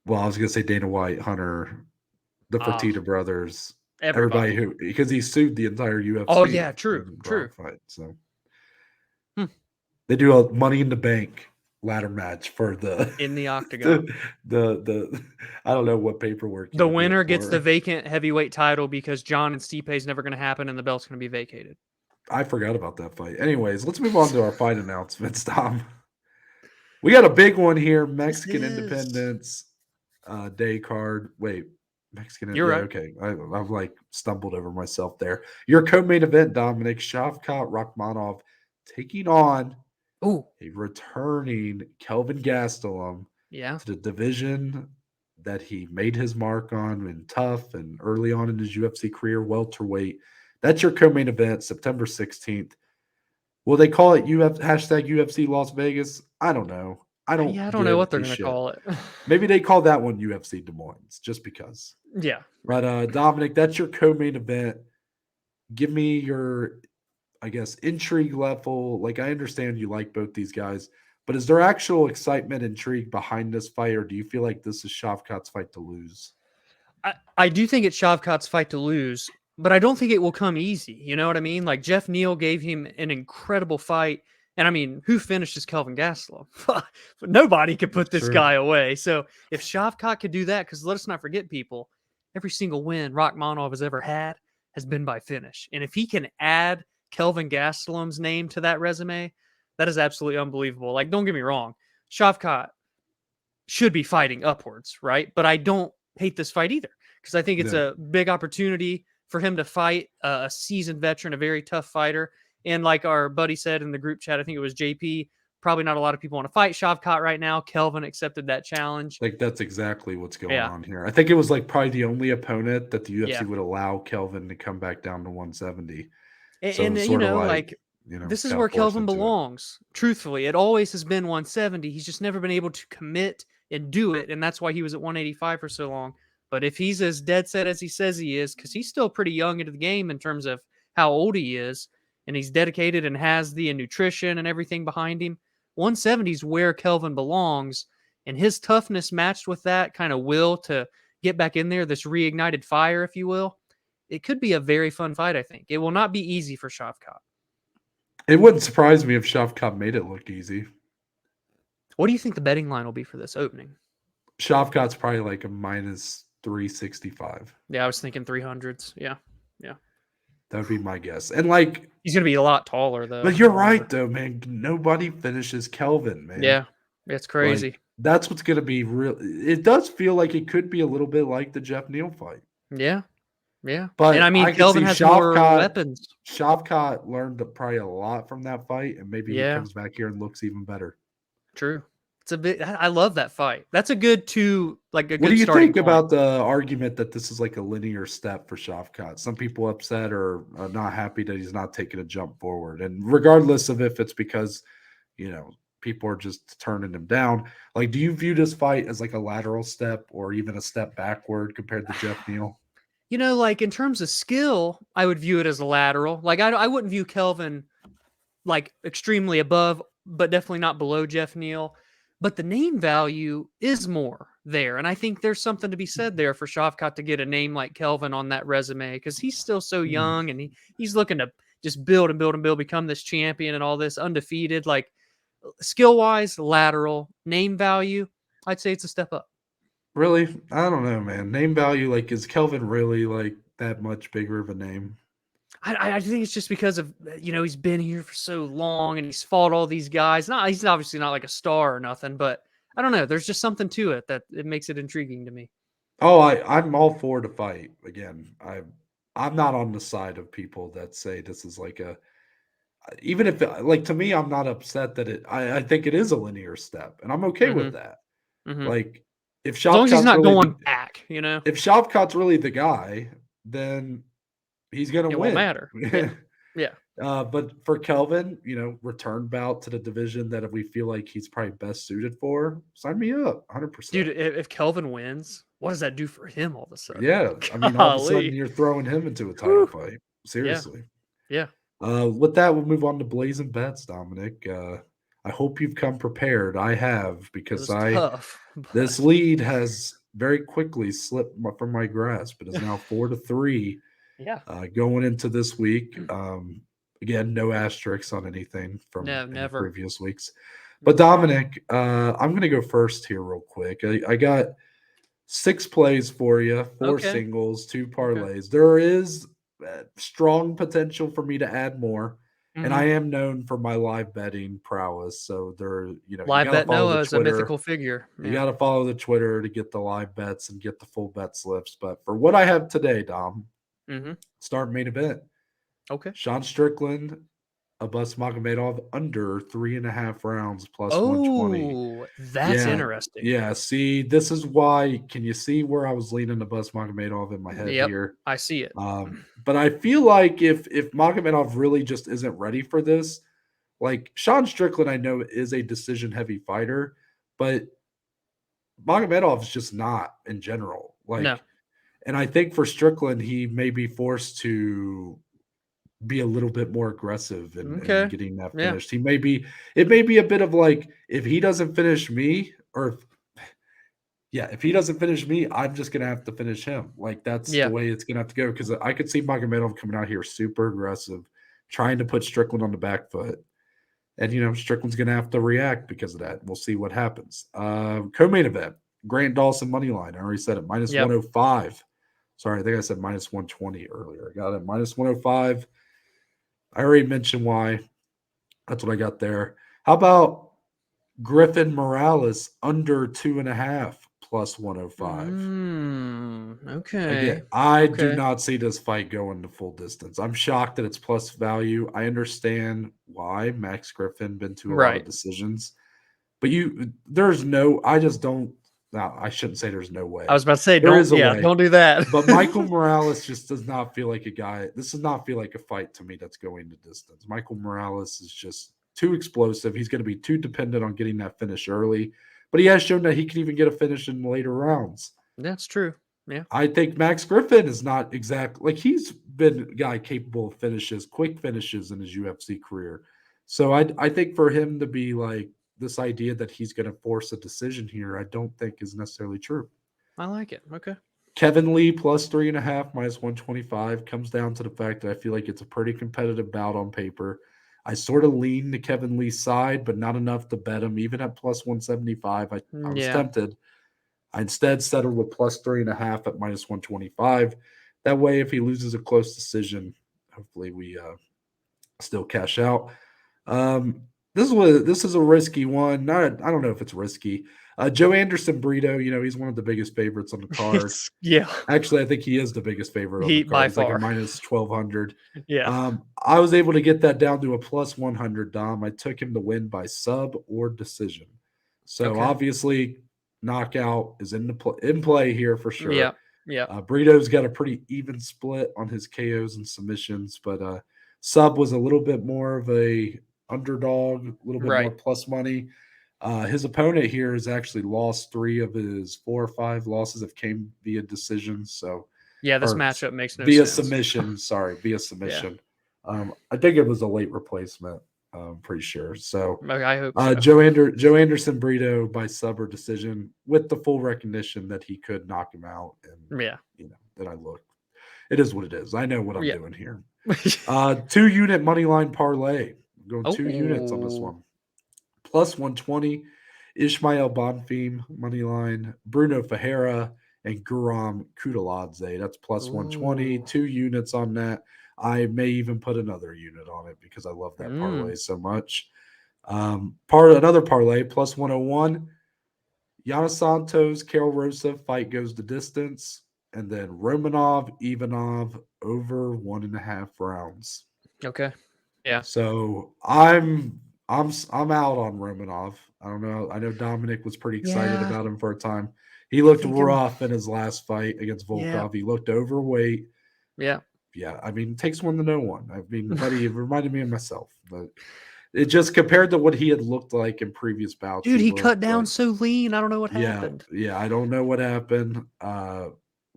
well, I was gonna say Dana White, Hunter, the Ah, Fertitta brothers, everybody everybody. who because he sued the entire Oh UFC yeah, true, in true. Brock fight. So Hmm. they do a Money in the Bank ladder match for the In the octagon. the I don't know what paperwork The you get winner gets the for. vacant heavyweight title because John and Stipe is never going to happen and the belt's going to be vacated. I forgot about that fight. Anyways, let's move on to our fight announcements, Tom. We got a big one here. This Mexican is. Independence day card. Wait, Mexican. You're Yeah, right. okay. I've like stumbled over myself there. Your co-main event, Dominic Shavkat Rakhmonov, taking on Ooh, a returning Kelvin Gastelum yeah. to the division that he made his mark on in tough and early on in his UFC career, welterweight. That's your co-main event, September 16th. Will they call it hashtag UFC Las Vegas? I don't know. I Yeah, I don't don't know give what they're a going to shit. call it. Maybe they call that one UFC Des Moines just because. Yeah, right. But Dominic, that's your co-main event. Give me your, I guess, intrigue level. Like I understand you like both these guys, but is there actual excitement, intrigue behind this fight, or do you feel like this is Shavkat's fight to lose? I do think it's Shavkat's fight to lose, but I don't think it will come easy. You know what I mean? Like Jeff Neal gave him an incredible fight. And I mean, who finishes Kelvin Gastelum? Nobody could put That's this true. guy away. So if Shavkat could do that, because let us not forget, people, every single win Rachmanov has ever had has been by finish. And if he can add Kelvin Gastelum's name to that resume, that is absolutely unbelievable. Like, don't get me wrong, Shavkat should be fighting upwards, right? But I don't hate this fight either because I think it's Yeah. a big opportunity for him to fight a seasoned veteran, a very tough fighter. And like our buddy said in the group chat, I think it was JP, probably not a lot of people want to fight Shavkat right now. Kelvin accepted that challenge. Like that's exactly what's going Yeah. on here. I think it was like probably the only opponent that the UFC Yeah. would allow Kelvin to come back down to 170. So it And, was you sort of know, like, like it's this is kind of where forced Kelvin into it. belongs. Truthfully, it always has been 170. He's just never been able to commit and do it. And that's why he was at 185 for so long. But if he's as dead set as he says he is, because he's still pretty young into the game in terms of how old he is, and he's dedicated and has the nutrition and everything behind him, 170 is where Kelvin belongs. And his toughness matched with that kind of will to get back in there, this reignited fire, if you will, it could be a very fun fight, I think. It will not be easy for Shavkat. It wouldn't surprise me if Shavkat made it look easy. What do you think the betting line will be for this opening? Shavkat's probably like a minus 365. Yeah, I was thinking 300s. Yeah. Yeah. That would be my guess. And like, He's going to be a lot taller, though. but you're However. right though, man. Nobody finishes Kelvin, man. Yeah. It's Like crazy. that's what's gonna be real. It does feel like it could be a little bit like the Jeff Neal fight. Yeah. Yeah. And I But mean, I could see Kelvin has more Shavkat. weapons. Shavkat learned probably a lot from that fight, and maybe he Yeah. comes back here and looks even better. True. It's a bit. I love that fight. That's a good a What do good you starting think point. about the argument that this is like a linear step for Shavkat? Some people upset or are not happy that he's not taking a jump forward. And regardless of if it's because, people are just turning him down, like, do you view this fight as like a lateral step or even a step backward compared to Jeff Neal? Like in terms of skill, I would view it as a lateral. Like I wouldn't view Kelvin like extremely above, but definitely not below Jeff Neal. But the name value is more there. And I think there's something to be said there for Shavkat to get a name like Kelvin on that resume because he's still so young and he's looking to just build and build and build, become this champion and all this undefeated. Like skill wise, lateral, name value, I'd say it's a step up. Really? I don't know, man. Name value, like, is Kelvin really like that much bigger of a name? I think it's just because of he's been here for so long and he's fought all these guys. Not he's obviously not like a star or nothing, but I don't know. There's just something to it that it makes it intriguing to me. Oh, I'm all for the fight. Again, I'm not on the side of people that say this is like a even if like to me, I'm not upset that I think it is a linear step, and I'm okay Hmm. with that. Hmm. Like if As long as he's Shavkat's not really going the back, if Shavkat's really the guy, then he's gonna it won't win. matter. Yeah, yeah, But for Kelvin, return bout to the division that we feel like he's probably best suited for, sign me up, dude. 100%. If Kelvin wins, what does that do for him all of a sudden? Yeah, I mean, all of a sudden Golly, you're throwing him into a title whew. fight. Yeah, Seriously. yeah. With that, we'll move on to Blazin Bets, Dominic. I hope you've come prepared. I have It because was tough, this but lead has very quickly slipped from my grasp. It is now 4-3 yeah, going into this week. Again, no asterisks on anything from no, any never. previous weeks. But Dominic, I'm going to go first here real quick. I got 6 plays for you, 4 Okay, singles, 2 okay. parlays. There is strong potential for me to add more. And Hmm. I am known for my live betting prowess. So you Live got to Bet follow the Noah is a Twitter. mythical figure. You Yeah. got to follow the Twitter to get the live bets and get the full bet slips. But for what I have today, Dom, Hmm. start main event. Okay. Sean Strickland, Abus Magomedov under 3.5 rounds plus 120. Oh, that's Yeah, interesting. yeah. See, this is why. Can you see where I was leaning Abus Magomedov in my head Yep, here? I see it. But I feel like if Magomedov really just isn't ready for this, like Sean Strickland, I know is a decision heavy fighter, but Magomedov's just not in general. No. And I think for Strickland, he may be forced to be a little bit more aggressive in Okay. getting that Yeah. finished. It may be a bit of like, if he doesn't finish me, if he doesn't finish me, I'm just gonna have to finish him. Like that's the Yeah. way it's gonna have to go. Because I could see Magomedov coming out here super aggressive, trying to put Strickland on the back foot. And Strickland's gonna have to react because of that. We'll see what happens. Co-main event, Grant Dawson money line. I already said it, minus Yep. 105. Sorry, I think I said minus 120 earlier. I got it minus 105. I already mentioned why. That's what I got there. How about Griffin Morales under 2.5 plus 105? Again, Okay. I do Okay. not see this fight going the full distance. I'm shocked that it's plus value. I understand why Max Griffin been to a lot of Right. decisions, but there's no. I just don't. No, I shouldn't say there's no I way. was about to say, There is a don't way, do that. but Michael Morales just does not feel like a guy. This does not feel like a fight to me that's going the distance. Michael Morales is just too explosive. He's going to be too dependent on getting that finish early, but he has shown that he can even get a finish in later rounds. That's true. Yeah. I think Max Griffin is not exactly like he's been a guy capable of finishes, quick finishes in his UFC career. So I think for him to be like this idea that he's going to force a decision here, I don't think is necessarily true. I like it. Okay. Kevin Lee plus 3.5 minus 125 comes down to the fact that I feel like it's a pretty competitive bout on paper. I sort of lean to Kevin Lee's side, but not enough to bet him. Even at plus 175, I was Yeah. tempted. I instead settled with plus 3.5 at minus 125. That way, if he loses a close decision, hopefully we still cash out. This is a risky one. Not I don't know if it's risky. Joe Anderson Brito, he's one of the biggest favorites on the card. It's yeah. Actually, I think he is the biggest favorite on the Heat card. by He's like a far. minus 1,200. Yeah. I was able to get that down to a plus 100, Dom. I took him to win by sub or decision. So Okay. obviously, knockout is in play here for Yeah. sure. Yeah. Brito's got a pretty even split on his KOs and submissions, but sub was a little bit more of a underdog, a little bit more Right. plus money. His opponent here has actually lost 3 of his 4 or 5 losses have came via decisions. So Yeah, this or matchup makes no via sense. submission. Sorry, via Yeah, submission. I think it was a late replacement. I'm pretty sure. So okay, I hope so. Joe Anderson Brito by sub or decision with the full recognition that he could knock him out, and Yeah, that I look. It is what it is. I know what I'm yeah. doing here. 2-unit money line parlay. I'm going 2 units on this Oh, one. Plus 120. Ismail Bonfim money line. Bruno Ferreira and Guram Kutaladze. That's plus 120. ooh, 2 units on that. I may even put another unit on it because I love that parlay so much. Another parlay plus 101. Yana Santos, Carol Rosa, fight goes the distance. And then Romanov, Ivanov over 1.5 rounds. okay, yeah, So I'm out on Romanov. I don't know. I know Dominic was pretty excited yeah. about him for a time. He looked Thinking, rough in his last fight against yeah, Volkov. He looked overweight. yeah. Yeah, I mean, it takes one to know one. I mean, buddy, it reminded me of myself, but it just compared to what he had looked like in previous bouts, Dude, he he cut looked down like so lean. I don't know what yeah, happened. yeah. I don't know what happened.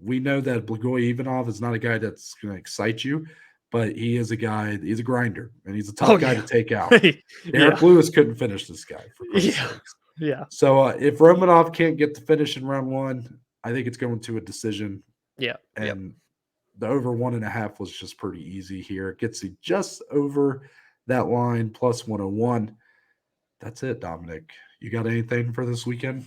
We know that Blagoy Ivanov is not a guy that's going to excite you, but he is a guy. He's a grinder, and he's a Oh tough guy to yeah, take out. yeah, Derek Lewis couldn't finish this guy for Christ's yeah, sakes. yeah, So if Romanov can't get the finish in round one, I think it's going to a decision, yeah, yeah. and the over 1.5 was just pretty easy here. It gets you just over that line plus 101. That's it, Dominic. You got anything for this weekend?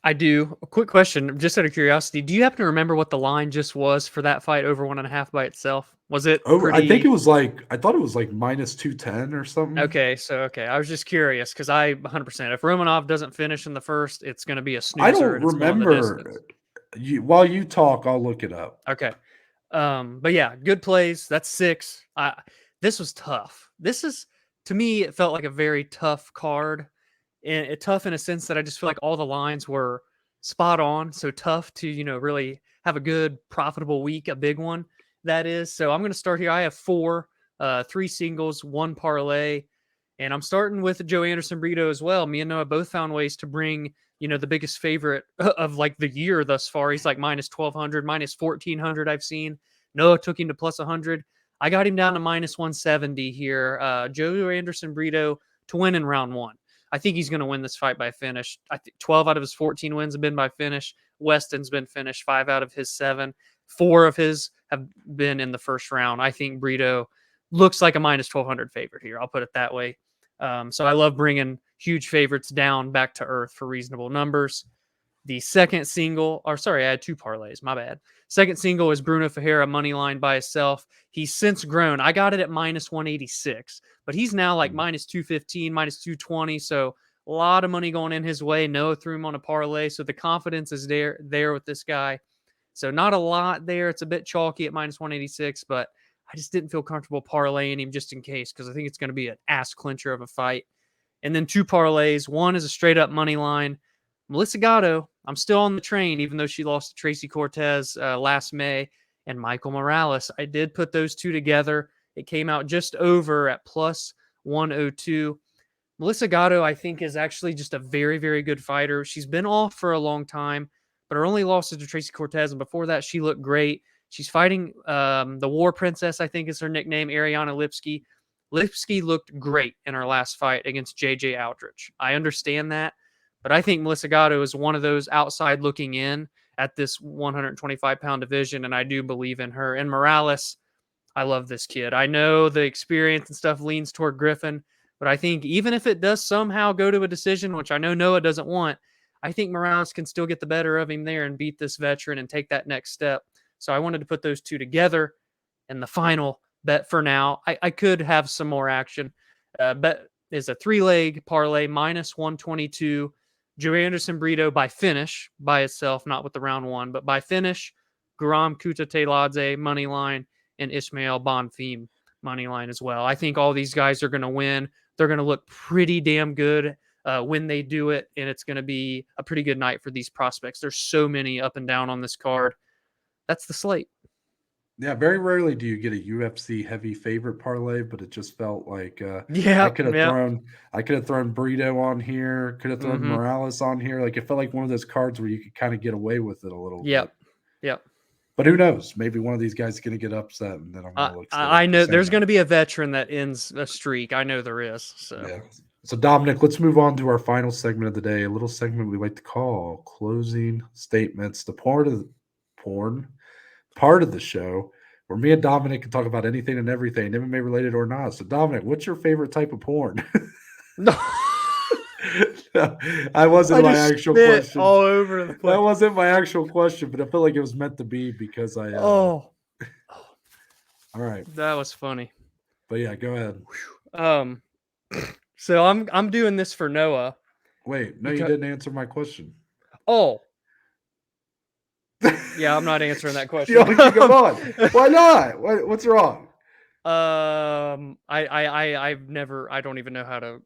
I do. A quick question, just out of curiosity. Do you happen to remember what the line just was for that fight over 1.5 by itself? Was it Over, I think it pretty? was like I thought it was like minus 210 or something. Okay, so okay, I was just curious because I 100%. If Romanov doesn't finish in the first, it's going to be a I snoozer don't and it's going the distance. remember. While you talk, I'll look it up. Okay, but yeah, good plays. That's 6. This was tough. This is to me, it felt like a very tough card, and tough in a sense that I just feel like all the lines were spot on. So tough to really have a good profitable week, a big one that is. So I'm going to start here. I have 4, 3 singles, 1 parlay, and I'm starting with Joe Anderson Brito as well. Me and Noah both found ways to bring the biggest favorite of like the year thus far. He's like minus 1,200, minus 1,400. I've seen Noah took him to plus 100. I got him down to minus 170 here. Joe Anderson Brito to win in round 1. I think he's going to win this fight by finish. I think 12 out of his 14 wins have been by finish. Weston's been finished 5 out of his 7. 4 of his have been in the first round. I think Brito looks like a minus 1,200 favorite here. I'll put it that way. So I love bringing huge favorites down back to earth for reasonable numbers. The second single, or sorry, I had 2 parlays. My bad. Second single is Bruno Ferreira money line by himself. He's since grown. I got it at minus 186, but he's now like minus 215, minus 220. So a lot of money going in his way. Noah threw him on a parlay. So the confidence is there with this guy. So not a lot there. It's a bit chalky at minus 186, but I just didn't feel comfortable parlaying him just in case because I think it's going to be an ass clincher of a fight. And then 2 parlays. One is a straight up money line. Melissa Gatto, I'm still on the train, even though she lost to Tracy Cortez last May, and Michael Morales. I did put those 2 together. It came out just over at plus 102. Melissa Gatto, I think, is actually just a very, very good fighter. She's been off for a long time, but her only loss is to Tracy Cortez, and before that, she looked great. She's fighting the War Princess, I think is her nickname, Ariana Lipsky. Lipsky looked great in her last fight against JJ Aldrich. I understand that, but I think Melissa Gatto is one of those outside looking in at this 125-pound division, and I do believe in her. And Morales, I love this kid. I know the experience and stuff leans toward Griffin, but I think even if it does somehow go to a decision, which I know Noah doesn't want, I think Morales can still get the better of him there and beat this veteran and take that next step. So I wanted to put those 2 together. And the final bet for now, I could have some more action. Bet is a 3-leg parlay minus 122. Joe Anderson Brito by finish by itself, not with the round 1, but by finish. Guram Kutaladze money line and Ismail Bonfim money line as well. I think all these guys are going to win. They're going to look pretty damn good when they do it, and it's going to be a pretty good night for these prospects. There's so many up and down on this card. That's the slate. Yeah, very rarely do you get a UFC heavy favorite parlay, but it just felt like I Yeah, could have yeah. thrown Brito on here, could have thrown Mm-hmm. Morales on here. Like it felt like one of those cards where you could kind of get away with it a little bit. Yep. Yep. But who knows? Maybe one of these guys is going to get upset, and then I'm going to look silly I for know saying there's that. going to be a veteran that ends a streak. I know there is. So Yeah. So Dominic, let's move on to our final segment of the day. A little segment we like to call closing statements. The part of the show where me and Dominic can talk about anything and everything, MMA related or not. So Dominic, what's your favorite type of porn? no, No, I wasn't I my just actual spit question. all over the That place. wasn't my actual question, but I feel like it was meant to be because I. Oh, All right, that was funny. but yeah, go ahead. So I'm doing this for Noah. Wait, no, you Because didn't answer my question. oh, yeah, I'm not answering that question. Yo, come on, why not? What's wrong? I don't even know how to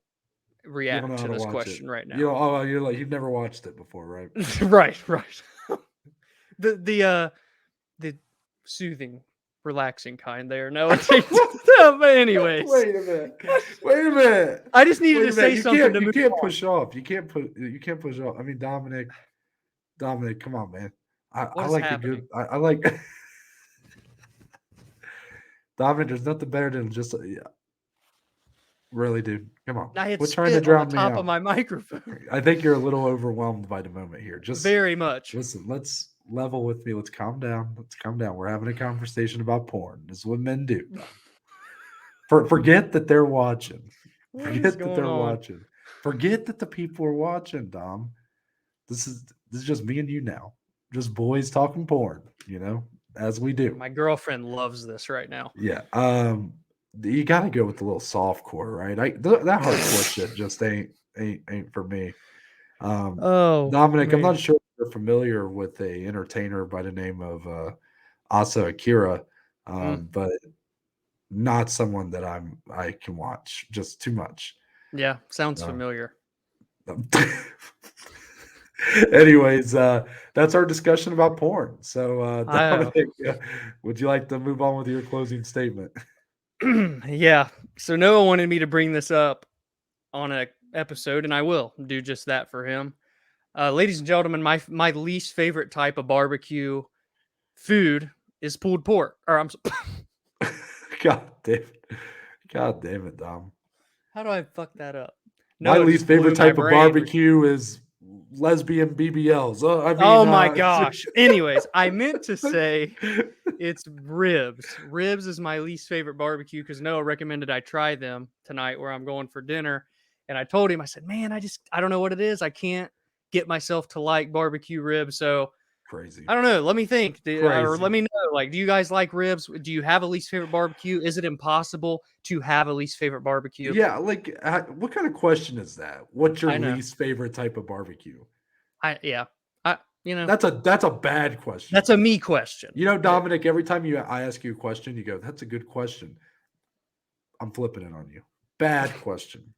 You don't react know how to to this watch question it. right You now. know, you've never watched it before, right? Right. The soothing, relaxing kind there. No, but anyways. Wait a minute. Wait a minute. I just needed Wait to a say minute. something to You move can't on. push off. You can't push off. I mean, Dominic, come on, man. I What is like happening? I like Dominic. There's nothing better than just yeah. Really, dude. Come on. I had Quit trying to spit on the drown me top of out. my microphone. I think you're a little overwhelmed by the moment here. Just Very much. listen, let's level with me. Let's calm down. Let's calm down. We're having a conversation about porn. This is what men do. Forget that they're watching. What is Forget that going they're on? watching. Forget that the people are watching, Dom. This is just me and you now. Just boys talking porn, as we do. My girlfriend loves this right now. Yeah. You got to go with the little soft core, right? That hardcore shit just ain't for me. Oh, Dominic, I'm man. not sure if you're familiar with a entertainer by the name of Asa Akira, but not someone that I can watch. Just too much. Yeah, sounds Um, familiar. Anyways, that's our discussion about porn. So, I, Dominic, would you like to move on with your closing statement? yeah. So Noah wanted me to bring this up on an episode, and I will do just that for him. Ladies and gentlemen, my least favorite type of barbecue food is pulled pork. Or God damn it, Dom. how do I fuck that up? My Noah least just blew favorite my type of brain. barbecue is lesbian BBLs. Oh my gosh. Anyways, I meant to say it's ribs. Ribs is my least favorite barbecue because Noah recommended I try them tonight where I'm going for dinner. And I told him, I said, man, I don't know what it is. I can't get myself to like barbecue ribs. So Crazy. I don't know. Let me think. Or Crazy. let me know. Like, do you guys like ribs? Do you have a least favorite barbecue? Is it impossible to have a least favorite barbecue? Yeah, like what kind of question is that? What's your I know. least favorite type of barbecue? That's That's a bad question. that's a me question. Dominic, every time I ask you a question, you go, "That's a good question." I'm flipping it on you. Bad question.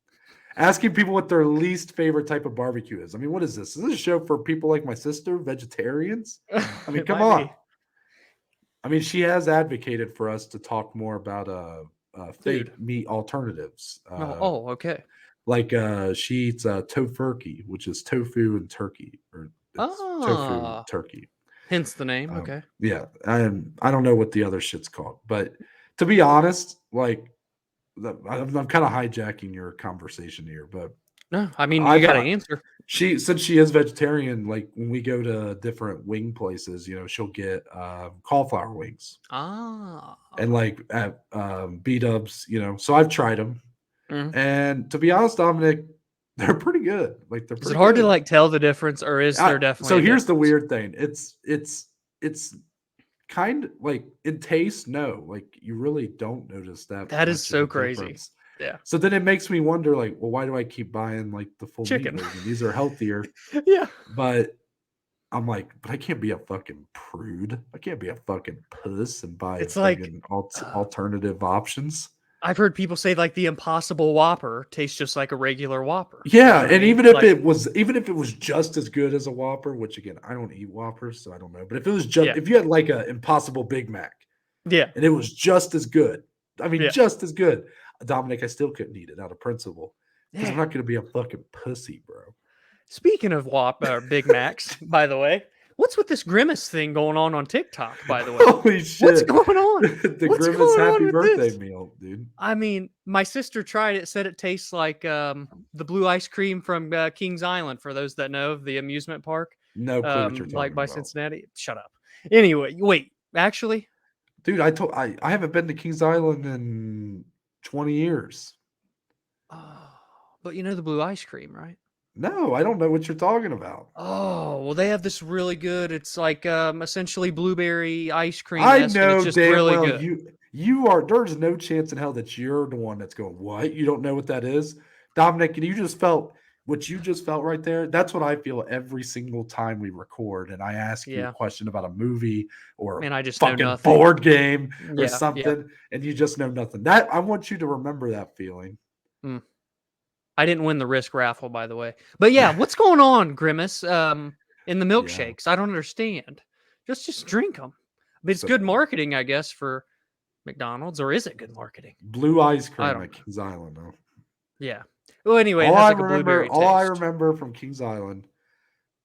Asking people what their least favorite type of barbecue is. I mean, what is this? Is this a show for people like my sister, vegetarians? I mean, It come might on. be. I mean, she has advocated for us to talk more about fake Dude. meat alternatives. Okay. Like she eats tofurkey, which is tofu and turkey, or it's tofu turkey. Hence the name. Okay. Yeah, I don't know what the other shit's called, but to be honest, like I'm kind of hijacking your conversation here, but No, I mean you got to answer. since she is vegetarian, like when we go to different wing places, she'll get cauliflower wings. And like at B-dubs, so I've tried them. And to be honest, Dominic, they're pretty good. Like they're Is it pretty hard good. to like tell the difference, or is there definitely? So a here's the difference? weird thing. It's kind of like in taste, no, like you really don't notice that. That is much of so a crazy. difference. Yeah. So then it makes me wonder, like, well, why do I keep buying like the full Chicken. meat version? These are healthier. Yeah. But I'm like, but I can't be a fucking prude. I can't be a fucking puss and buy It's like alternative options. I've heard people say like the Impossible Whopper tastes just like a regular Whopper. Yeah, You know and even if it was just as good as a Whopper, which again I don't eat Whoppers, so I don't know. But if it was just if you had like a Impossible Big Mac, yeah, and it was just as good, I mean just as good, Dominic, I still couldn't eat it out of principle because I'm not going to be a fucking pussy, bro. Speaking of Big Macs, by the way, What's with this grimace thing going on TikTok, by the way? Holy shit. What's going on? The What's Grimace going on happy with birthday this? meal, dude. I mean, my sister tried it, said it tastes like the blue ice cream from Kings Island, for those that know, the amusement park, No clue what you're like talking by about. Cincinnati. Shut up. Anyway, wait, actually, Dude, I haven't been to Kings Island in 20 years. but you know the blue ice cream, right? No, I don't know what you're talking about. Oh, well, they have this really good. It's like essentially blueberry ice cream I esque, and it's know just damn really well good. you are. There's no chance in hell that you're the one that's going, what? You don't know what that is? Dominic, and you just felt what you just felt right there. That's what I feel every single time we record and I ask you a Yeah, question about a movie or a man, I just know fucking nothing. board game or Yeah, yeah. something, and you just know nothing. That I want you to remember that feeling. Mm. I didn't win the Risk raffle, by the way. But yeah, what's going on, Grimace? In the Yeah. milkshakes, I don't understand. Just drink them. But it's So good marketing, I guess, for McDonald's, or is it good marketing? blue ice I cream don't at know. Kings Island, though. Yeah. Well, anyway, it has like a blueberry All I taste. remember from Kings Island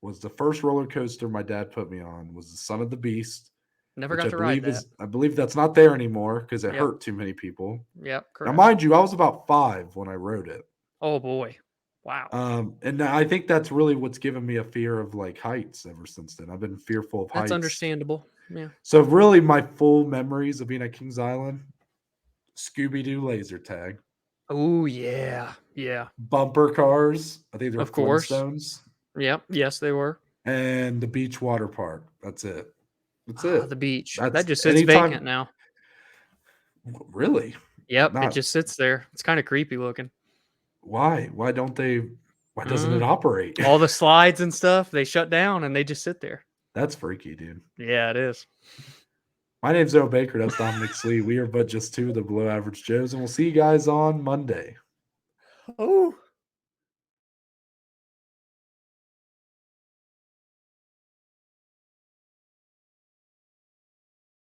was the first roller coaster my dad put me on was the Son of the Beast, Never which got to ride that. I believe that's not there anymore because it Yep. hurt too many people. Yep. Now, Correct. mind you, I was about 5 when I rode it. Oh boy. Wow. And I think that's really what's given me a fear of like heights ever since then. I've been fearful of That's heights. understandable. Yeah. So really my full memories of being at Kings Island, Scooby-Doo laser tag, Oh yeah. Yeah. bumper cars, I think they were Of course. Flintstones, Yep. Yes, they were. and the beach water park. That's it. That's it. The beach. That That's just sits vacant anytime. now. Really? Yep. It Not just sits there. It's kind of creepy looking. why? Why don't they? Why doesn't it Mm. operate? All the slides and stuff, they shut down and they just sit there. That's freaky, dude. Yeah, it is. My name's Earl Baker. That's Dominic Slee. We are but just two of the below average Joes, and we'll see you guys on Monday. Oh.